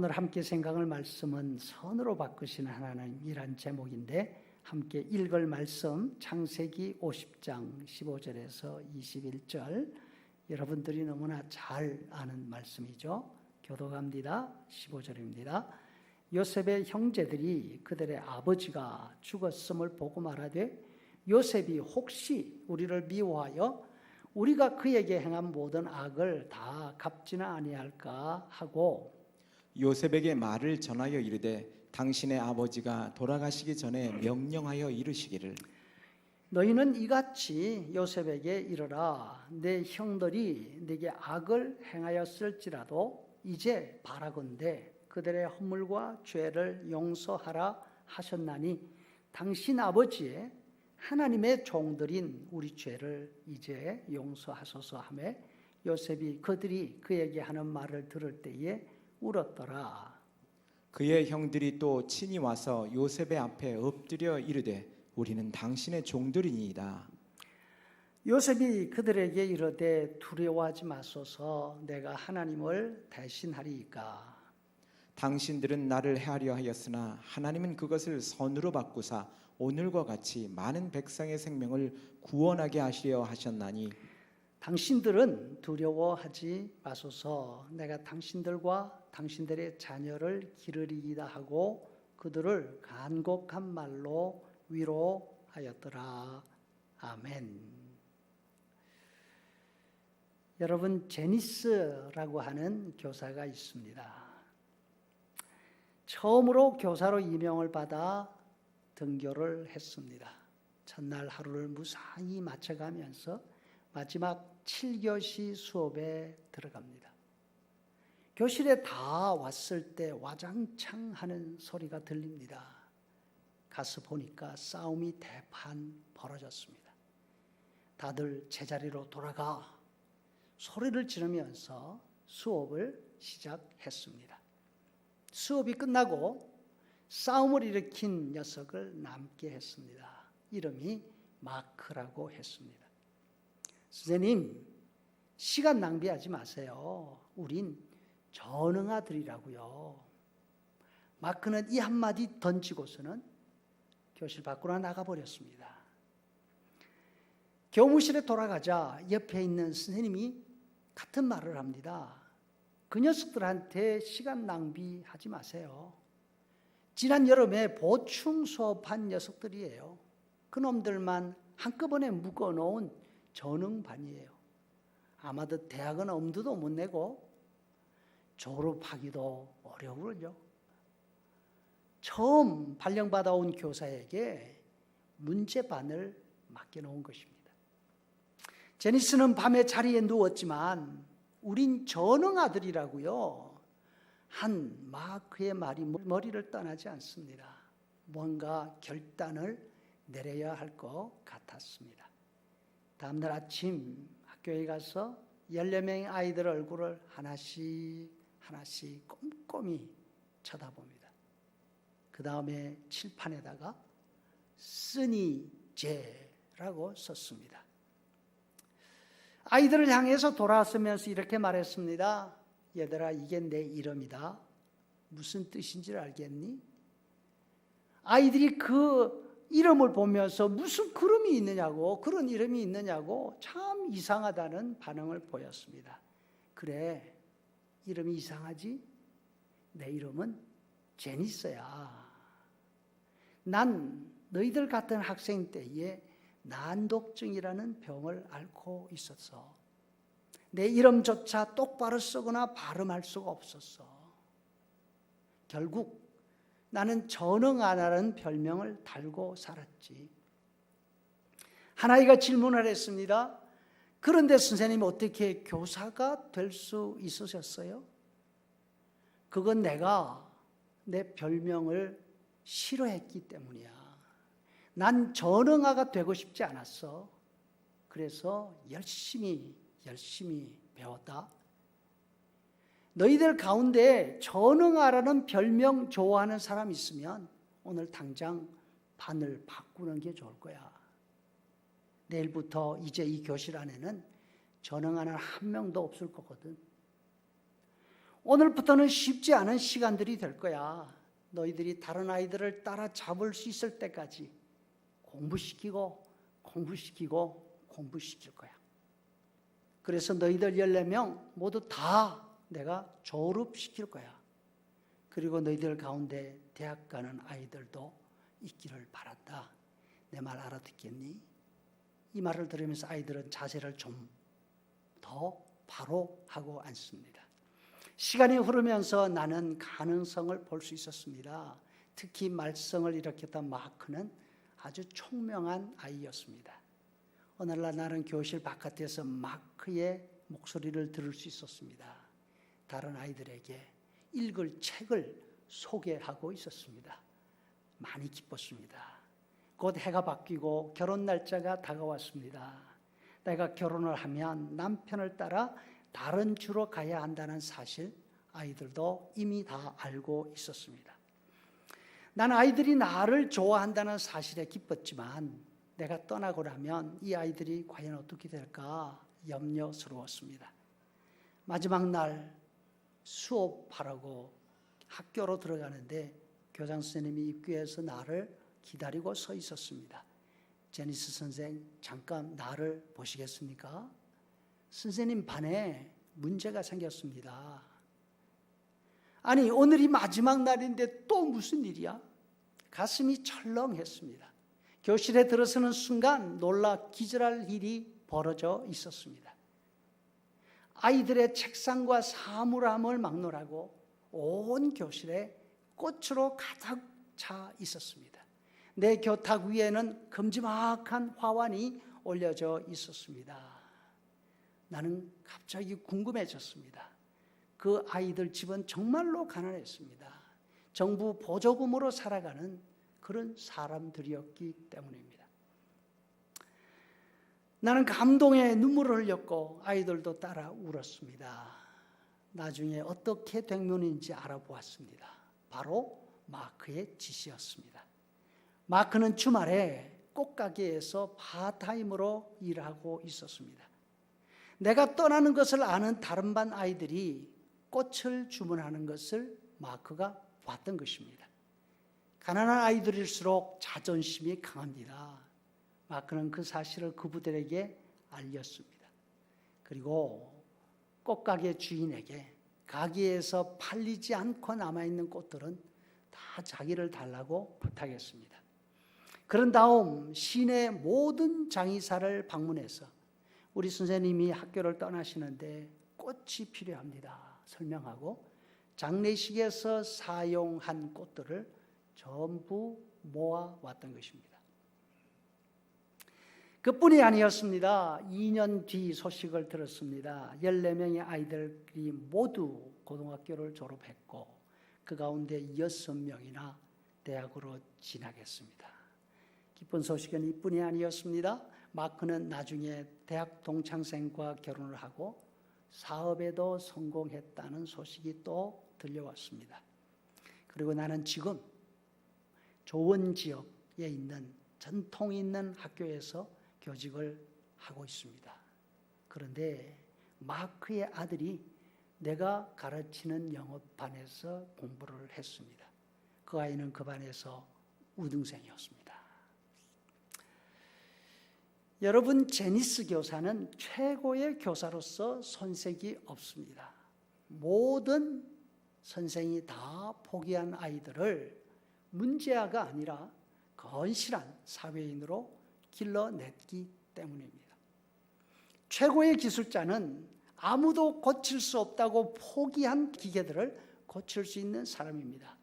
오늘 함께 생각할 말씀은 선으로 바꾸시는 하나님이란 제목인데 함께 읽을 말씀 창세기 50장 15절에서 21절 여러분들이 너무나 잘 아는 말씀이죠. 교독합니다. 15절입니다. 요셉의 형제들이 그들의 아버지가 죽었음을 보고 말하되 요셉이 혹시 우리를 미워하여 우리가 그에게 행한 모든 악을 다 갚지는 아니할까 하고 요셉에게 말을 전하여 이르되 당신의 아버지가 돌아가시기 전에 명령하여 이르시기를 너희는 이같이 요셉에게 이르라. 내 형들이 네게 악을 행하였을지라도 이제 바라건대 그들의 허물과 죄를 용서하라 하셨나니 당신 아버지의 하나님의 종들인 우리 죄를 이제 용서하소서 하며 요셉이 그들이 그에게 하는 말을 들을 때에 울었더라. 그의 형들이 또 친히 와서 요셉의 앞에 엎드려 이르되 우리는 당신의 종들이니이다. 요셉이 그들에게 이르되 두려워하지 마소서. 내가 하나님을 대신하리이까. 당신들은 나를 해하려 하였으나 하나님은 그것을 선으로 바꾸사 오늘과 같이 많은 백성의 생명을 구원하게 하시려 하셨나니 당신들은 두려워하지 마소서. 내가 당신들과 당신들의 자녀를 기르리이다 하고 그들을 간곡한 말로 위로하였더라. 아멘. 여러분, 제니스라고 하는 교사가 있습니다. 처음으로 교사로 임명을 받아 등교를 했습니다. 첫날 하루를 무사히 마쳐가면서 마지막 7교시 수업에 들어갑니다. 교실에 다 왔을 때 와장창 하는 소리가 들립니다. 가서 보니까 싸움이 대판 벌어졌습니다. 다들 제자리로 돌아가 소리를 지르면서 수업을 시작했습니다. 수업이 끝나고 싸움을 일으킨 녀석을 남게 했습니다. 이름이 마크라고 했습니다. 선생님, 시간 낭비하지 마세요. 우린 전응아들이라고요. 마크는 이 한마디 던지고서는 교실 밖으로 나가버렸습니다. 교무실에 돌아가자 옆에 있는 선생님이 같은 말을 합니다. 그 녀석들한테 시간 낭비하지 마세요. 지난 여름에 보충 수업한 녀석들이에요. 그놈들만 한꺼번에 묶어놓은 전응반이에요. 아마도 대학은 엄두도 못 내고 졸업하기도 어려울요. 처음 발령받아온 교사에게 문제반을 맡겨놓은 것입니다. 제니스는 밤에 자리에 누웠지만 우린 전응아들이라고요. 한 마크의 말이 머리를 떠나지 않습니다. 뭔가 결단을 내려야 할 것 같았습니다. 다음날 아침 학교에 가서 14명의 아이들 얼굴을 하나씩 꼼꼼히 쳐다봅니다. 그 다음에 칠판에다가 쓰니 제라고 썼습니다. 아이들을 향해서 돌아서면서 이렇게 말했습니다. 얘들아, 이게 내 이름이다. 무슨 뜻인지 알겠니? 아이들이 그 이름을 보면서 무슨 그름이 있느냐고, 그런 이름이 있느냐고 참 이상하다는 반응을 보였습니다. 그래, 이름이 이상하지? 내 이름은 제니스야. 난 너희들 같은 학생 때에 난독증이라는 병을 앓고 있었어. 내 이름조차 똑바로 쓰거나 발음할 수가 없었어. 결국 나는 전응아라는 별명을 달고 살았지. 하나이가 질문을 했습니다. 그런데 선생님, 어떻게 교사가 될 수 있으셨어요? 그건 내가 내 별명을 싫어했기 때문이야. 난 전응아가 되고 싶지 않았어. 그래서 열심히 배웠다. 너희들 가운데 전응아라는 별명 좋아하는 사람 있으면 오늘 당장 반을 바꾸는 게 좋을 거야. 내일부터 이제 이 교실 안에는 전응아는 한 명도 없을 거거든. 오늘부터는 쉽지 않은 시간들이 될 거야. 너희들이 다른 아이들을 따라잡을 수 있을 때까지 공부시키고 공부시킬 거야. 그래서 너희들 14명 모두 다 내가 졸업시킬 거야. 그리고 너희들 가운데 대학 가는 아이들도 있기를 바란다. 내 말 알아듣겠니? 이 말을 들으면서 아이들은 자세를 좀 더 바로 하고 앉습니다. 시간이 흐르면서 나는 가능성을 볼 수 있었습니다. 특히 말썽을 일으켰던 마크는 아주 총명한 아이였습니다. 오늘날 나는 교실 바깥에서 마크의 목소리를 들을 수 있었습니다. 다른 아이들에게 읽을 책을 소개하고 있었습니다. 많이 기뻤습니다. 곧 해가 바뀌고 결혼 날짜가 다가왔습니다. 내가 결혼을 하면 남편을 따라 다른 주로 가야 한다는 사실 아이들도 이미 다 알고 있었습니다. 난 아이들이 나를 좋아한다는 사실에 기뻤지만 내가 떠나고 나면 이 아이들이 과연 어떻게 될까 염려스러웠습니다. 마지막 날 수업하라고 학교로 들어가는데 교장 선생님이 입구에서 나를 기다리고 서 있었습니다. 제니스 선생, 잠깐 나를 보시겠습니까? 선생님 반에 문제가 생겼습니다. 아니, 오늘이 마지막 날인데 또 무슨 일이야? 가슴이 철렁했습니다. 교실에 들어서는 순간 놀라 기절할 일이 벌어져 있었습니다. 아이들의 책상과 사물함을 막론하고 온 교실에 꽃으로 가득 차 있었습니다. 내 교탁 위에는 큼지막한 화환이 올려져 있었습니다. 나는 갑자기 궁금해졌습니다. 그 아이들 집은 정말로 가난했습니다. 정부 보조금으로 살아가는 그런 사람들이었기 때문입니다. 나는 감동의 눈물을 흘렸고 아이들도 따라 울었습니다. 나중에 어떻게 된 면인지 알아보았습니다. 바로 마크의 지시였습니다. 마크는 주말에 꽃가게에서 파타임으로 일하고 있었습니다. 내가 떠나는 것을 아는 다른 반 아이들이 꽃을 주문하는 것을 마크가 봤던 것입니다. 가난한 아이들일수록 자존심이 강합니다. 마크는 그 사실을 그분들에게 알렸습니다. 그리고 꽃가게 주인에게 가게에서 팔리지 않고 남아있는 꽃들은 다 자기를 달라고 부탁했습니다. 그런 다음 시내 모든 장의사를 방문해서 우리 선생님이 학교를 떠나시는데 꽃이 필요합니다 설명하고 장례식에서 사용한 꽃들을 전부 모아왔던 것입니다. 그뿐이 아니었습니다. 2년 뒤 소식을 들었습니다. 14명의 아이들이 모두 고등학교를 졸업했고 그 가운데 6명이나 대학으로 진학했습니다. 기쁜 소식은 이뿐이 아니었습니다. 마크는 나중에 대학 동창생과 결혼을 하고 사업에도 성공했다는 소식이 또 들려왔습니다. 그리고 나는 지금 좋은 지역에 있는 전통 있는 학교에서 교직을 하고 있습니다. 그런데 마크의 아들이 내가 가르치는 영어반에서 공부를 했습니다. 그 아이는 그 반에서 우등생이었습니다. 여러분, 제니스 교사는 최고의 교사로서 손색이 없습니다. 모든 선생이 다 포기한 아이들을 문제아가 아니라 건실한 사회인으로 길러냈기 때문입니다. 최고의 기술자는 아무도 고칠 수 없다고 포기한 기계들을 고칠 수 있는 사람입니다.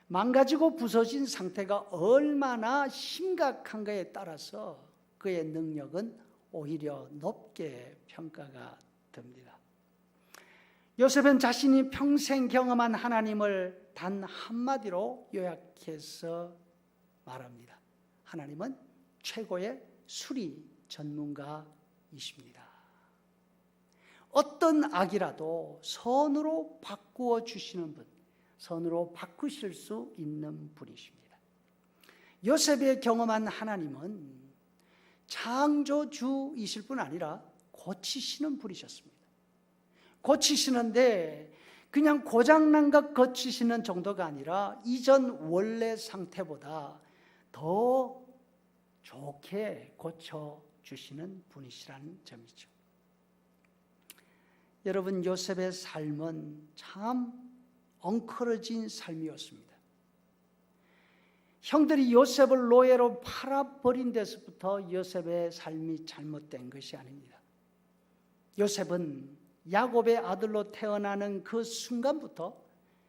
망가지고 부서진 상태가 얼마나 심각한가에 따라서 그의 능력은 오히려 높게 평가가 됩니다. 요셉은 자신이 평생 경험한 하나님을 단 한마디로 요약해서 말합니다. 하나님은 최고의 수리 전문가이십니다. 어떤 악이라도 선으로 바꾸어 주시는 분, 선으로 바꾸실 수 있는 분이십니다. 요셉의 경험한 하나님은 창조주이실 뿐 아니라 고치시는 분이셨습니다. 고치시는데 그냥 고장난 것 고치시는 정도가 아니라 이전 원래 상태보다 더 좋게 고쳐주시는 분이시라는 점이죠. 여러분, 요셉의 삶은 참 엉클어진 삶이었습니다. 형들이 요셉을 노예로 팔아버린 데서부터 요셉의 삶이 잘못된 것이 아닙니다. 요셉은 야곱의 아들로 태어나는 그 순간부터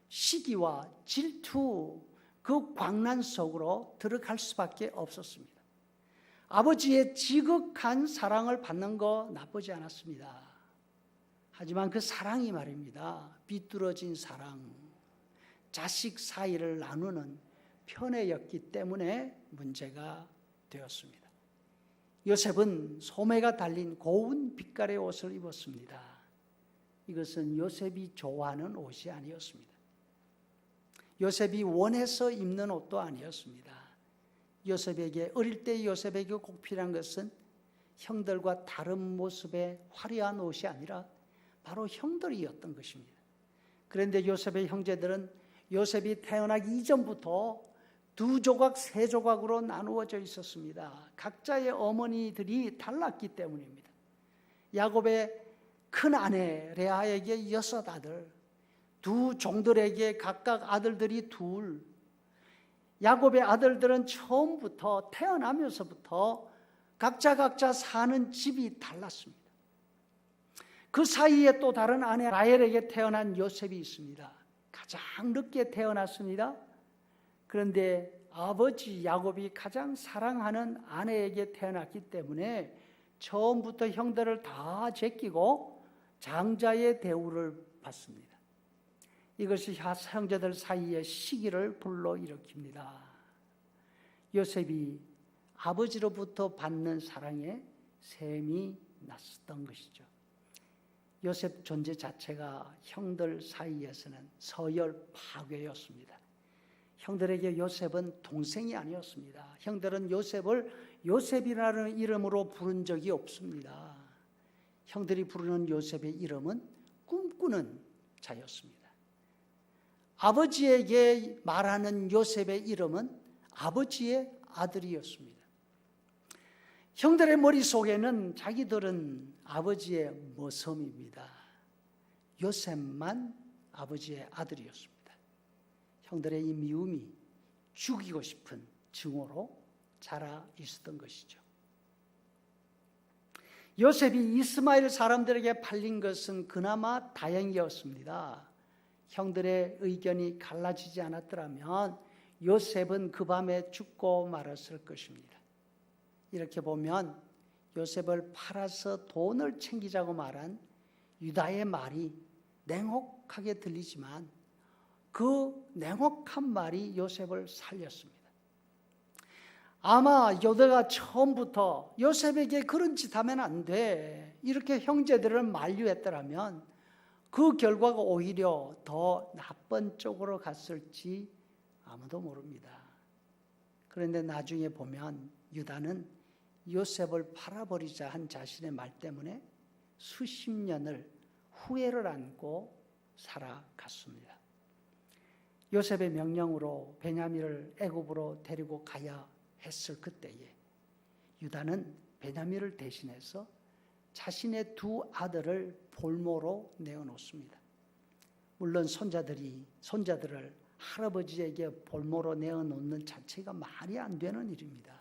시기와 질투, 그 광란 속으로 들어갈 수밖에 없었습니다. 아버지의 지극한 사랑을 받는 거 나쁘지 않았습니다. 하지만 그 사랑이 말입니다, 비뚤어진 사랑, 자식 사이를 나누는 편애였기 때문에 문제가 되었습니다. 요셉은 소매가 달린 고운 빛깔의 옷을 입었습니다. 이것은 요셉이 좋아하는 옷이 아니었습니다. 요셉이 원해서 입는 옷도 아니었습니다. 요셉에게, 어릴 때 요셉에게 꼭 필요한 것은 형들과 다른 모습의 화려한 옷이 아니라 바로 형들이었던 것입니다. 그런데 요셉의 형제들은 요셉이 태어나기 이전부터 2조각, 3조각으로 나누어져 있었습니다. 각자의 어머니들이 달랐기 때문입니다. 야곱의 큰 아내 레아에게 6 아들, 2 종들에게 각각 아들들이 2. 야곱의 아들들은 처음부터, 태어나면서부터 각자 사는 집이 달랐습니다. 그 사이에 또 다른 아내 라헬에게 태어난 요셉이 있습니다. 가장 늦게 태어났습니다. 그런데 아버지 야곱이 가장 사랑하는 아내에게 태어났기 때문에 처음부터 형들을 다 제끼고 장자의 대우를 받습니다. 이것이 형제들 사이에 시기를 불러일으킵니다. 요셉이 아버지로부터 받는 사랑에 셈이 났었던 것이죠. 요셉 존재 자체가 형들 사이에서는 서열 파괴였습니다. 형들에게 요셉은 동생이 아니었습니다. 형들은 요셉을 요셉이라는 이름으로 부른 적이 없습니다. 형들이 부르는 요셉의 이름은 꿈꾸는 자였습니다. 아버지에게 말하는 요셉의 이름은 아버지의 아들이었습니다. 형들의 머릿속에는 자기들은 아버지의 모섬입니다. 요셉만 아버지의 아들이었습니다. 형들의 이 미움이 죽이고 싶은 증오로 자라 있었던 것이죠. 요셉이 이스마엘 사람들에게 팔린 것은 그나마 다행이었습니다. 형들의 의견이 갈라지지 않았더라면 요셉은 그 밤에 죽고 말았을 것입니다. 이렇게 보면 요셉을 팔아서 돈을 챙기자고 말한 유다의 말이 냉혹하게 들리지만 그 냉혹한 말이 요셉을 살렸습니다. 아마 유다가 처음부터 요셉에게 그런 짓 하면 안 돼, 이렇게 형제들을 만류했더라면 그 결과가 오히려 더 나쁜 쪽으로 갔을지 아무도 모릅니다. 그런데 나중에 보면 유다는 요셉을 팔아버리자 한 자신의 말 때문에 수십 년을 후회를 안고 살아갔습니다. 요셉의 명령으로 베냐민을 애굽으로 데리고 가야 했을 그때에 유다는 베냐민을 대신해서 자신의 2 아들을 볼모로 내어놓습니다. 물론 손자들을 할아버지에게 볼모로 내어놓는 자체가 말이 안 되는 일입니다.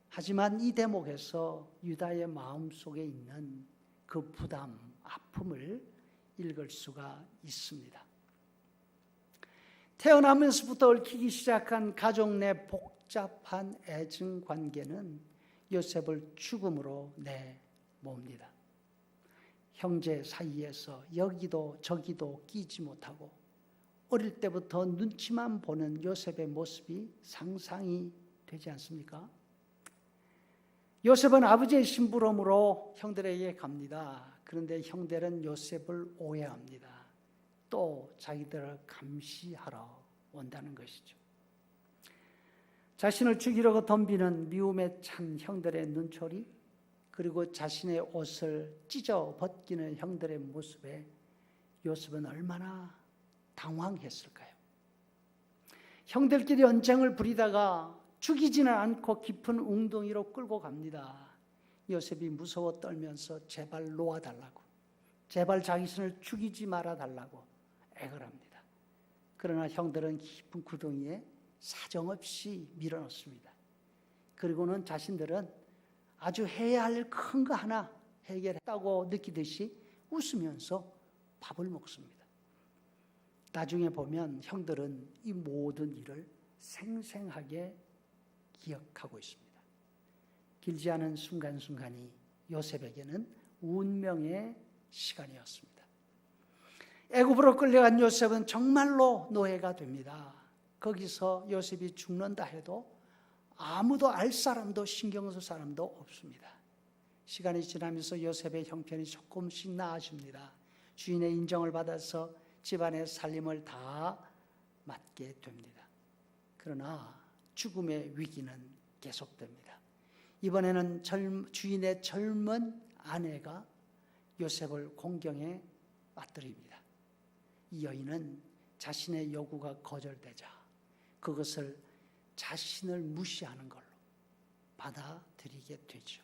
하지만 이 대목에서 유다의 마음속에 있는 그 부담, 아픔을 읽을 수가 있습니다. 태어나면서부터 얽히기 시작한 가족 내 복잡한 애증 관계는 요셉을 죽음으로 내몹니다. 형제 사이에서 여기도 저기도 끼지 못하고 어릴 때부터 눈치만 보는 요셉의 모습이 상상이 되지 않습니까? 요셉은 아버지의 심부름으로 형들에게 갑니다. 그런데 형들은 요셉을 오해합니다. 또 자기들을 감시하러 온다는 것이죠. 자신을 죽이려고 덤비는 미움에 찬 형들의 눈초리, 그리고 자신의 옷을 찢어 벗기는 형들의 모습에 요셉은 얼마나 당황했을까요? 형들끼리 언쟁을 부리다가 죽이지는 않고 깊은 웅덩이로 끌고 갑니다. 요셉이 무서워 떨면서 제발 놓아달라고, 제발 자기 손을 죽이지 말아달라고 애걸 합니다. 그러나 형들은 깊은 구덩이에 사정없이 밀어넣습니다. 그리고는 자신들은 아주 해야 할 일 큰 거 하나 해결했다고 느끼듯이 웃으면서 밥을 먹습니다. 나중에 보면 형들은 이 모든 일을 생생하게 기억하고 있습니다. 길지 않은 순간순간이 요셉에게는 운명의 시간이었습니다. 애굽으로 끌려간 요셉은 정말로 노예가 됩니다. 거기서 요셉이 죽는다 해도 아무도 알 사람도 신경 쓸 사람도 없습니다. 시간이 지나면서 요셉의 형편이 조금씩 나아집니다. 주인의 인정을 받아서 집안의 살림을 다 맡게 됩니다. 그러나 죽음의 위기는 계속됩니다. 이번에는 주인의 젊은 아내가 요셉을 공경에 빠뜨립니다. 이 여인은 자신의 요구가 거절되자 그것을 자신을 무시하는 걸로 받아들이게 되죠.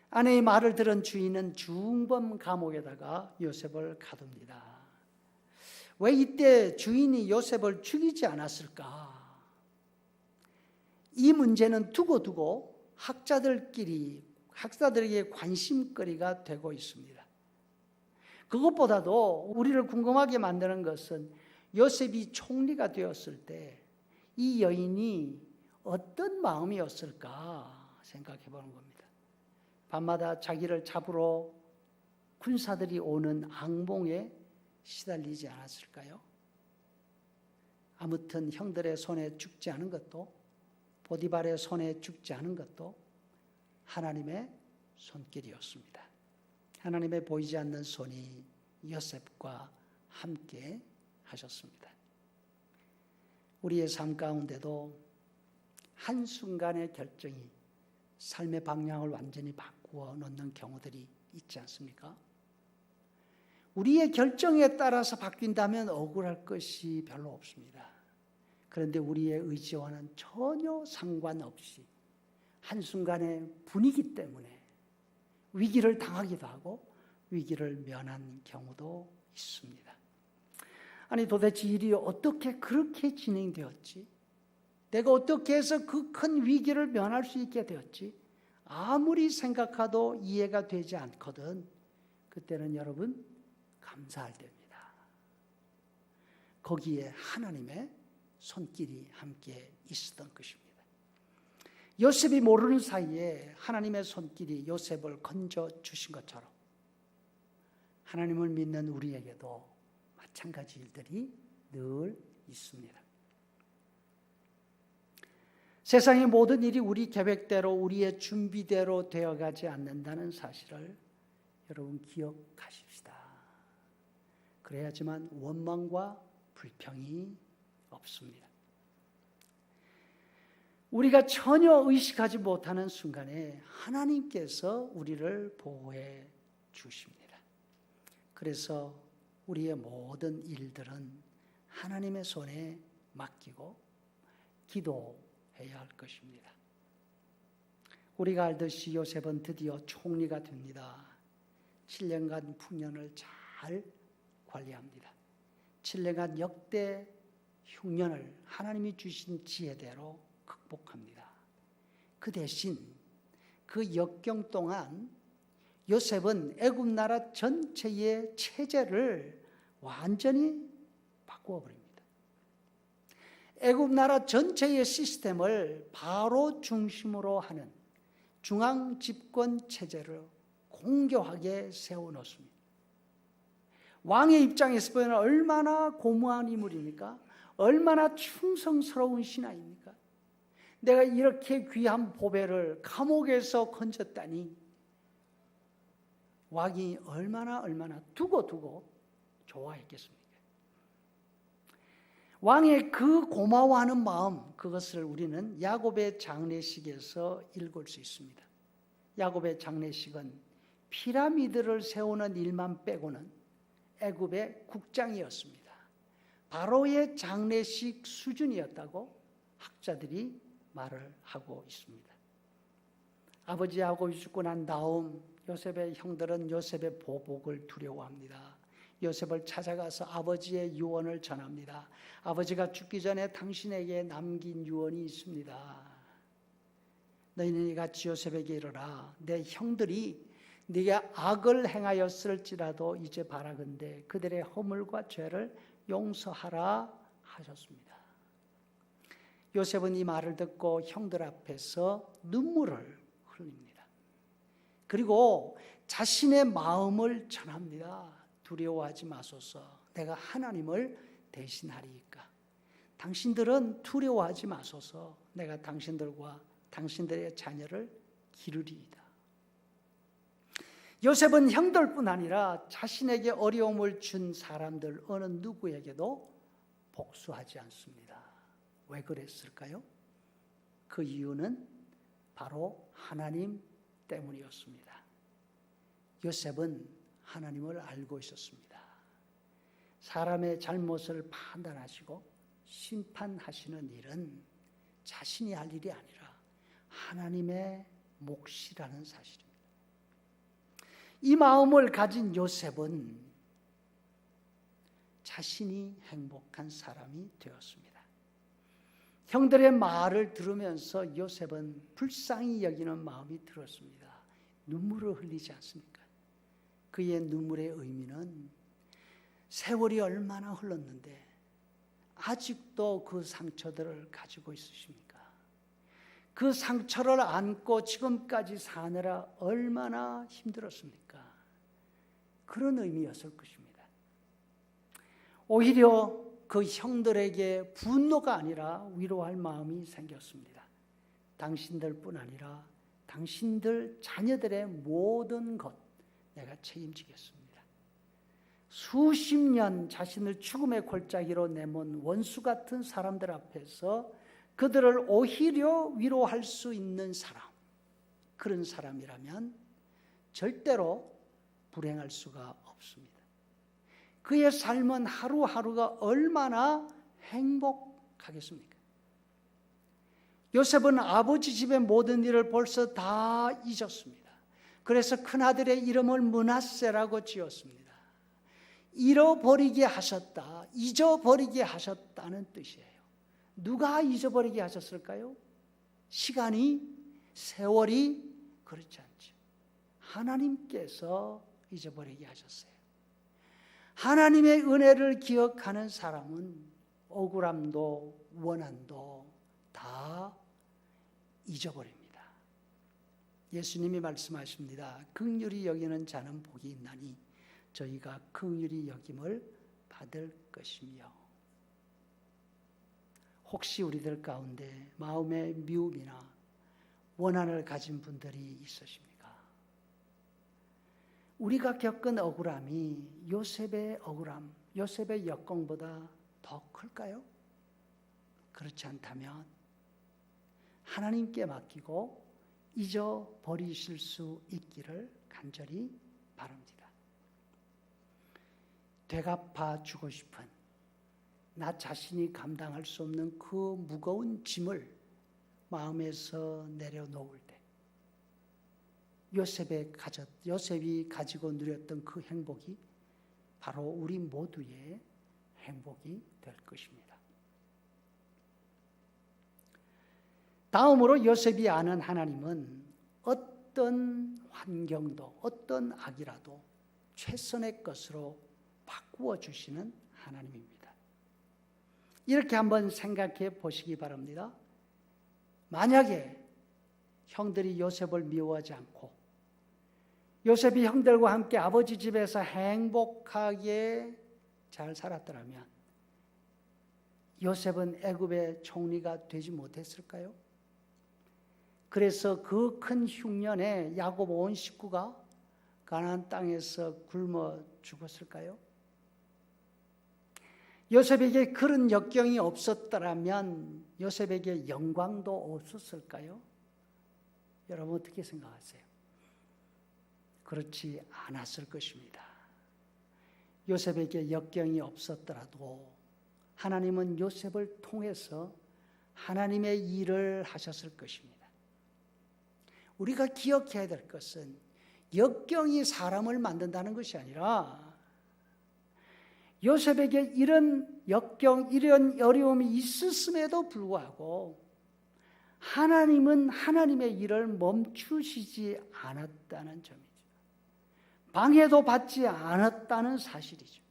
아내의 말을 들은 주인은 중범 감옥에다가 요셉을 가둡니다. 왜 이때 주인이 요셉을 죽이지 않았을까? 이 문제는 두고 학자들에게 관심거리가 되고 있습니다. 그것보다도 우리를 궁금하게 만드는 것은 요셉이 총리가 되었을 때 이 여인이 어떤 마음이었을까 생각해 보는 겁니다. 밤마다 자기를 잡으러 군사들이 오는 악몽에 시달리지 않았을까요? 아무튼 형들의 손에 죽지 않은 것도 보디발의 손에 죽지 않은 것도 하나님의 손길이었습니다. 하나님의 보이지 않는 손이 요셉과 함께 하셨습니다. 우리의 삶 가운데도 한순간의 결정이 삶의 방향을 완전히 바꾸어 놓는 경우들이 있지 않습니까? 우리의 결정에 따라서 바뀐다면 억울할 것이 별로 없습니다. 그런데 우리의 의지와는 전혀 상관없이 한순간의 분위기 때문에 위기를 당하기도 하고 위기를 면한 경우도 있습니다. 아니 도대체 일이 어떻게 그렇게 진행되었지? 내가 어떻게 해서 그 큰 위기를 면할 수 있게 되었지? 아무리 생각해도 이해가 되지 않거든 그때는 여러분 감사할 때입니다. 거기에 하나님의 손길이 함께 있었던 것입니다. 요셉이 모르는 사이에 하나님의 손길이 요셉을 건져 주신 것처럼 하나님을 믿는 우리에게도 마찬가지 일들이 늘 있습니다. 세상의 모든 일이 우리 계획대로 우리의 준비대로 되어가지 않는다는 사실을 여러분 기억하십시다. 그래야지만 원망과 불평이 없습니다. 우리가 전혀 의식하지 못하는 순간에 하나님께서 우리를 보호해 주십니다. 그래서 우리의 모든 일들은 하나님의 손에 맡기고 기도해야 할 것입니다. 우리가 알듯이 요셉은 드디어 총리가 됩니다. 7년간 풍년을 잘 관리합니다. 7년간 역대 흉년을 하나님이 주신 지혜대로 극복합니다. 그 대신 그 역경 동안 요셉은 애굽 나라 전체의 체제를 완전히 바꾸어 버립니다. 애굽 나라 전체의 시스템을 바로 중심으로 하는 중앙 집권 체제를 공교하게 세워 놓습니다. 왕의 입장에서 보면 얼마나 고무한 인물입니까? 얼마나 충성스러운 신하입니까? 내가 이렇게 귀한 보배를 감옥에서 건졌다니 왕이 얼마나 두고 좋아했겠습니까? 왕의 그 고마워하는 마음, 그것을 우리는 야곱의 장례식에서 읽을 수 있습니다. 야곱의 장례식은 피라미드를 세우는 일만 빼고는 애굽의 국장이었습니다. 바로의 장례식 수준이었다고 학자들이 말을 하고 있습니다. 아버지하고 죽고 난 다음 요셉의 형들은 요셉의 보복을 두려워합니다. 요셉을 찾아가서 아버지의 유언을 전합니다. 아버지가 죽기 전에 당신에게 남긴 유언이 있습니다. 너희는 이같이 요셉에게 이르라. 내 형들이 네가 악을 행하였을지라도 이제 바라건대 그들의 허물과 죄를 용서하라 하셨습니다. 요셉은 이 말을 듣고 형들 앞에서 눈물을 흘립니다. 그리고 자신의 마음을 전합니다. 두려워하지 마소서. 내가 하나님을 대신하리이까. 당신들은 두려워하지 마소서. 내가 당신들과 당신들의 자녀를 기르리이다. 요셉은 형들뿐 아니라 자신에게 어려움을 준 사람들 어느 누구에게도 복수하지 않습니다. 왜 그랬을까요? 그 이유는 바로 하나님 때문이었습니다. 요셉은 하나님을 알고 있었습니다. 사람의 잘못을 판단하시고 심판하시는 일은 자신이 할 일이 아니라 하나님의 몫이라는 사실입니다. 이 마음을 가진 요셉은 자신이 행복한 사람이 되었습니다. 형들의 말을 들으면서 요셉은 불쌍히 여기는 마음이 들었습니다. 눈물을 흘리지 않습니까? 그의 눈물의 의미는 세월이 얼마나 흘렀는데 아직도 그 상처들을 가지고 있으십니까? 그 상처를 안고 지금까지 사느라 얼마나 힘들었습니까? 그런 의미였을 것입니다. 오히려 그 형들에게 분노가 아니라 위로할 마음이 생겼습니다. 당신들뿐 아니라 당신들 자녀들의 모든 것 내가 책임지겠습니다. 수십 년 자신을 죽음의 골짜기로 내몬 원수 같은 사람들 앞에서 그들을 오히려 위로할 수 있는 사람, 그런 사람이라면 절대로 불행할 수가 없습니다. 그의 삶은 하루하루가 얼마나 행복하겠습니까? 요셉은 아버지 집의 모든 일을 벌써 다 잊었습니다. 그래서 큰아들의 이름을 므낫세라고 지었습니다. 잃어버리게 하셨다, 잊어버리게 하셨다는 뜻이에요. 누가 잊어버리게 하셨을까요? 시간이, 세월이 그렇지 않죠. 하나님께서 잊어버리게 하셨어요. 하나님의 은혜를 기억하는 사람은 억울함도 원한도 다 잊어버립니다. 예수님이 말씀하십니다. 긍휼히 여기는 자는 복이 있나니 저희가 긍휼히 여김을 받을 것이며. 혹시 우리들 가운데 마음의 미움이나 원한을 가진 분들이 있으십니까? 우리가 겪은 억울함이 요셉의 억울함, 요셉의 역경보다 더 클까요? 그렇지 않다면 하나님께 맡기고 잊어버리실 수 있기를 간절히 바랍니다. 되갚아 주고 싶은 나 자신이 감당할 수 없는 그 무거운 짐을 마음에서 내려놓을 때 요셉이 가지고 누렸던 그 행복이 바로 우리 모두의 행복이 될 것입니다. 다음으로 요셉이 아는 하나님은 어떤 환경도 어떤 악이라도 최선의 것으로 바꾸어 주시는 하나님입니다. 이렇게 한번 생각해 보시기 바랍니다. 만약에 형들이 요셉을 미워하지 않고 요셉이 형들과 함께 아버지 집에서 행복하게 잘 살았더라면 요셉은 애굽의 총리가 되지 못했을까요? 그래서 그 큰 흉년에 야곱 온 식구가 가나안 땅에서 굶어 죽었을까요? 요셉에게 그런 역경이 없었더라면 요셉에게 영광도 없었을까요? 여러분 어떻게 생각하세요? 그렇지 않았을 것입니다. 요셉에게 역경이 없었더라도 하나님은 요셉을 통해서 하나님의 일을 하셨을 것입니다. 우리가 기억해야 될 것은 역경이 사람을 만든다는 것이 아니라 요셉에게 이런 역경, 이런 어려움이 있었음에도 불구하고 하나님은 하나님의 일을 멈추시지 않았다는 점이죠. 방해도 받지 않았다는 사실이죠.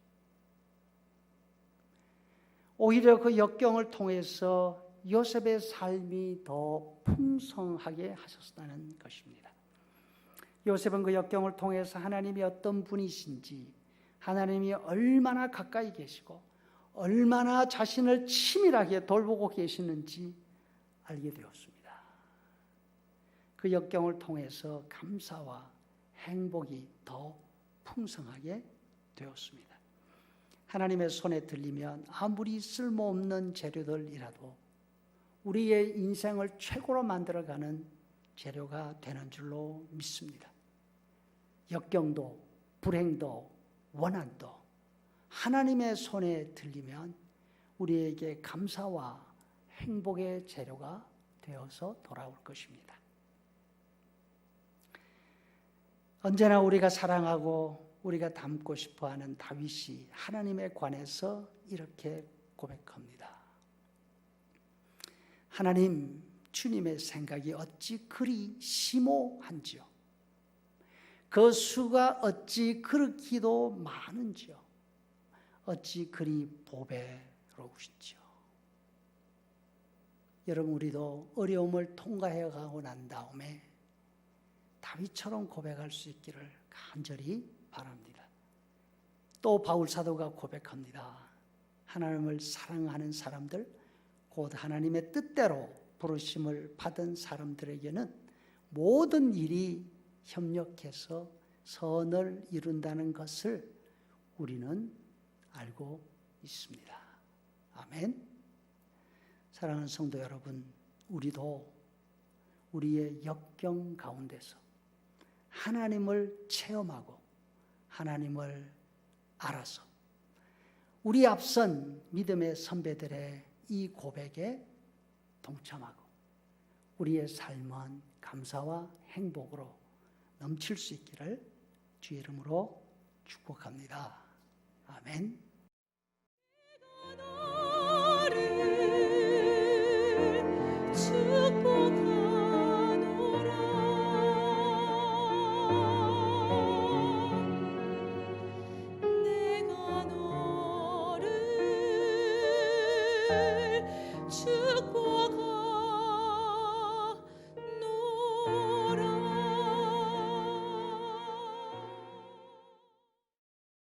오히려 그 역경을 통해서 요셉의 삶이 더 풍성하게 하셨다는 것입니다. 요셉은 그 역경을 통해서 하나님이 어떤 분이신지, 하나님이 얼마나 가까이 계시고 얼마나 자신을 치밀하게 돌보고 계시는지 알게 되었습니다. 그 역경을 통해서 감사와 행복이 더 풍성하게 되었습니다. 하나님의 손에 들리면 아무리 쓸모없는 재료들이라도 우리의 인생을 최고로 만들어가는 재료가 되는 줄로 믿습니다. 역경도 불행도 원한도 하나님의 손에 들리면 우리에게 감사와 행복의 재료가 되어서 돌아올 것입니다. 언제나 우리가 사랑하고 우리가 닮고 싶어하는 다윗이 하나님에 관해서 이렇게 고백합니다. 하나님, 주님의 생각이 어찌 그리 심오한지요. 그 수가 어찌 그렇기도 많은지요. 어찌 그리 보배로우신지요. 여러분, 우리도 어려움을 통과해 가고 난 다음에 다윗처럼 고백할 수 있기를 간절히 바랍니다. 또 바울 사도가 고백합니다. 하나님을 사랑하는 사람들, 곧 하나님의 뜻대로 부르심을 받은 사람들에게는 모든 일이 협력해서 선을 이룬다는 것을 우리는 알고 있습니다. 아멘. 사랑하는 성도 여러분, 우리도 우리의 역경 가운데서 하나님을 체험하고 하나님을 알아서 우리 앞선 믿음의 선배들의 이 고백에 동참하고 우리의 삶은 감사와 행복으로 넘칠 수 있기를 주의 이름으로 축복합니다. 아멘. 축복하노라